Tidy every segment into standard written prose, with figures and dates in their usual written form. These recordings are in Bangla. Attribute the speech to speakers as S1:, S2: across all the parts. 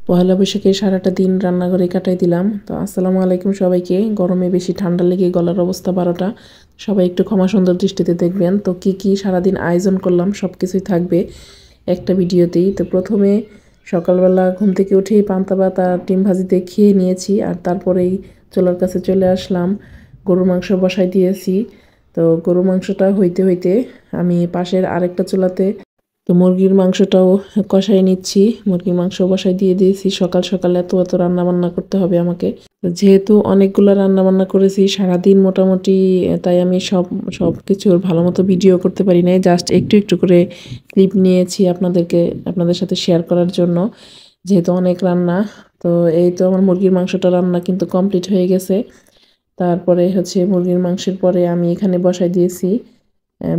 S1: পহেলা বৈশাখে সারাটা দিন রান্নাঘরে কাটাই দিলাম। তো আসসালামু আলাইকুম সবাইকে। গরমে বেশি ঠান্ডা লেগে গলার অবস্থা 12টা। সবাই একটু ক্ষমা সুন্দর দৃষ্টিতে দেখবেন। তো কি সারাদিন আয়োজন করলাম সব কিছুই থাকবে একটা ভিডিওতেই। তো প্রথমে সকালবেলা ঘুম থেকে উঠেই পান্তা ভাত আর ডিম ভাজিতে খেয়ে নিয়েছি, আর তারপরেই চুলার কাছে চলে আসলাম। গরুর মাংস বসাই দিয়েছি। তো গরুর মাংসটা হইতে হইতে আমি পাশের আরেকটা চুলাতে তো মুরগির মাংসটাও কষাই নিচ্ছি। মুরগির মাংস বসাই দিয়ে দিয়েছি। সকাল সকাল এত রান্না বান্না করতে হবে আমাকে। তো যেহেতু অনেকগুলো রান্না বান্না করেছি সারাদিন মোটামুটি, তাই আমি সব কিছুর ভালো মতো ভিডিও করতে পারি নাই। জাস্ট একটু করে ক্লিপ নিয়েছি আপনাদের সাথে শেয়ার করার জন্য, যেহেতু অনেক রান্না। তো এই তো আমার মুরগির মাংসটা রান্না কিন্তু কমপ্লিট হয়ে গেছে। তারপরে হচ্ছে মুরগির মাংসের পরে আমি এখানে বসাই দিয়েছি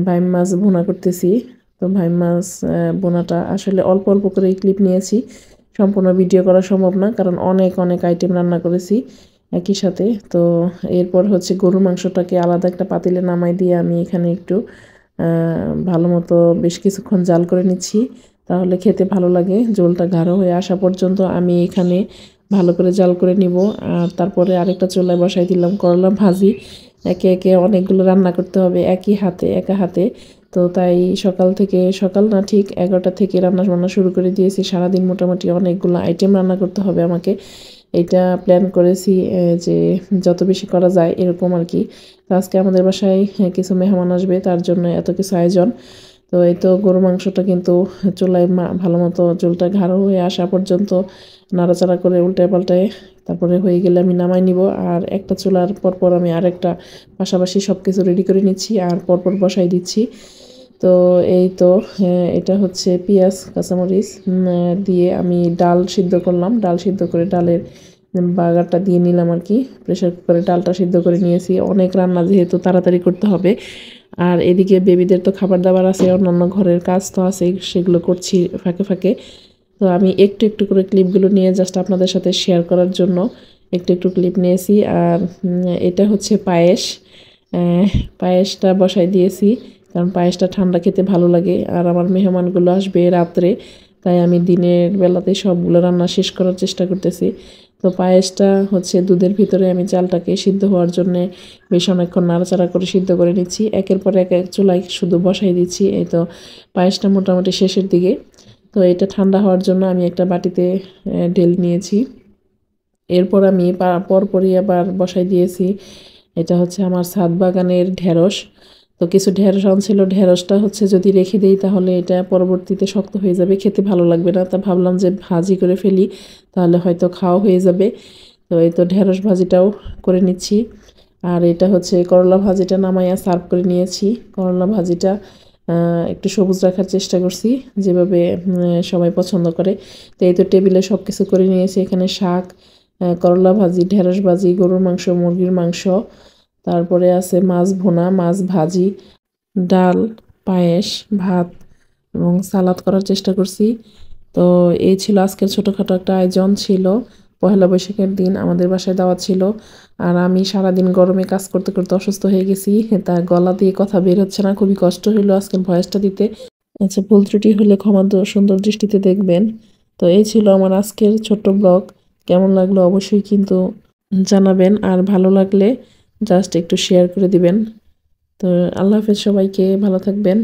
S1: ভাইম মাছ ভুনা করতেছি। তো ভাইম মাছ বোনাটা আসলে অল্প অল্প করে ক্লিপ নিয়েছি, সম্পূর্ণ ভিডিও করা সম্ভব না, কারণ অনেক আইটেম রান্না করেছি একই সাথে। তো এরপর হচ্ছে গরুর মাংসটাকে আলাদা একটা পাতিলে নামাই দিয়ে আমি এখানে একটু ভালো মতো বেশ কিছুক্ষণ জাল করে নিচ্ছি, তাহলে খেতে ভালো লাগে। ঝোলটা গাঢ় হয়ে আসা পর্যন্ত আমি এখানে ভালো করে জাল করে নিব। আর তারপরে আরেকটা চুলায় বসাই দিলাম করলা ভাজি। একে অনেকগুলো রান্না করতে হবে একা হাতে। তো তাই সকাল না ঠিক 11টা থেকে রান্না বান্না শুরু করে দিয়েছি। সারাদিন মোটামুটি অনেকগুলো আইটেম রান্না করতে হবে আমাকে। এটা প্ল্যান করেছি যে যত বেশি করা যায় এরকম আর কি। তো আজকে আমাদের বাসায় কিছু মেহমান আসবে, তার জন্য এত কিছু আয়োজন। তো এই তো গরু মাংসটা কিন্তু চুলায় ভালো মতো ঝোলটা গাঢ় হয়ে আসা পর্যন্ত নাড়াচাড়া করে উল্টায় পাল্টায় তারপরে হয়ে গেলে আমি নামাই নিব। আর একটা চুলার পরপর আমি আরেকটা পাশাপাশি সব কিছু রেডি করে নিচ্ছি আর পরপর বসাই দিচ্ছি। তো এই তো এটা হচ্ছে পেঁয়াজ কাঁচামরিচ দিয়ে আমি ডাল সিদ্ধ করলাম। ডাল সিদ্ধ করে ডালের বাগারটা দিয়ে নিলাম আর কি। প্রেশার কুকারে ডালটা সিদ্ধ করে নিয়েছি। অনেক রান্না যেহেতু তাড়াতাড়ি করতে হবে। আর এদিকে বেবিদের তো খাবার দাবার আছে, অন্যান্য ঘরের কাজ তো আছে, সেগুলো করছি ফাঁকে। তো আমি একটু করে ক্লিপগুলো নিয়ে জাস্ট আপনাদের সাথে শেয়ার করার জন্য একটু ক্লিপ নিয়েছি। আর এটা হচ্ছে পায়েসটা বসাই দিয়েছি, কারণ পায়েসটা ঠান্ডা খেতে ভালো লাগে। আর আমার মেহমানগুলো আসবে রাত্রে, তাই আমি দিনের বেলাতে সবগুলো রান্না শেষ করার চেষ্টা করতেছি। তো পায়েসটা হচ্ছে দুধের ভিতরে আমি চালটাকে সিদ্ধ হওয়ার জন্যে বেশ অনেকক্ষণ নাড়াচাড়া করে সিদ্ধ করে নিচ্ছি। একের পর এক চুলায় শুধু বসাই দিচ্ছি। এই তো পায়েসটা মোটামুটি শেষের দিকে। তো এটা ঠান্ডা হওয়ার জন্য আমি একটা বাটিতে ঢেলে নিয়েছি। এরপর আমি পরপরই আবার বসাই দিয়েছি, এটা হচ্ছে আমার ছাদ বাগানের ঢেঁড়স। তো কিছু ঢেঁড়স আনছিল, ঢেঁড়সটা হচ্ছে যদি রেখে দেই তাহলে এটা পরবর্তীতে শক্ত হয়ে যাবে, খেতে ভালো লাগবে না। তা ভাবলাম যে ভাজি করে ফেলি, তাহলে হয়তো খাওয়া হয়ে যাবে। তো এই তো ঢেঁড়স ভাজিটাও করে নিচ্ছি। আর এটা হচ্ছে করলা ভাজিটা নামাইয়া সার্ভ করে নিয়েছি। করলা ভাজিটা একটু সবুজ রাখার চেষ্টা করছি, যেভাবে সবাই পছন্দ করে। তো এই তো টেবিলে সব কিছু করে নিয়েছি। এখানে শাক, করলা ভাজি, ঢেঁড়স ভাজি, গরুর মাংস, মুরগির মাংস, তারপরে আছে মাছ ভুনা, মাছ ভাজি, ডাল, পায়েস, ভাত এবং সালাদ করার চেষ্টা করছি। তো এই ছিল আজকের ছোটোখাটো একটা আয়োজন ছিল। পহেলা বৈশাখের দিন আমাদের বাসায় দাওয়াত ছিল। আর আমি সারাদিন গরমে কাজ করতে করতে অসুস্থ হয়ে গেছি, তা গলা দিয়ে কথা বের হচ্ছে না, খুবই কষ্ট হলো আজকের ভয়েসটা দিতে। আচ্ছা, ভুল ত্রুটি হলে ক্ষমা সুন্দর দৃষ্টিতে দেখবেন। তো এই ছিল আমার আজকের ছোট্ট ব্লগ। কেমন লাগলো অবশ্যই কিন্তু জানাবেন, আর ভালো লাগলে জাস্ট একটু শেয়ার করে দিবেন। তো আল্লাহ হাফেজ, সবাইকে ভালো থাকবেন।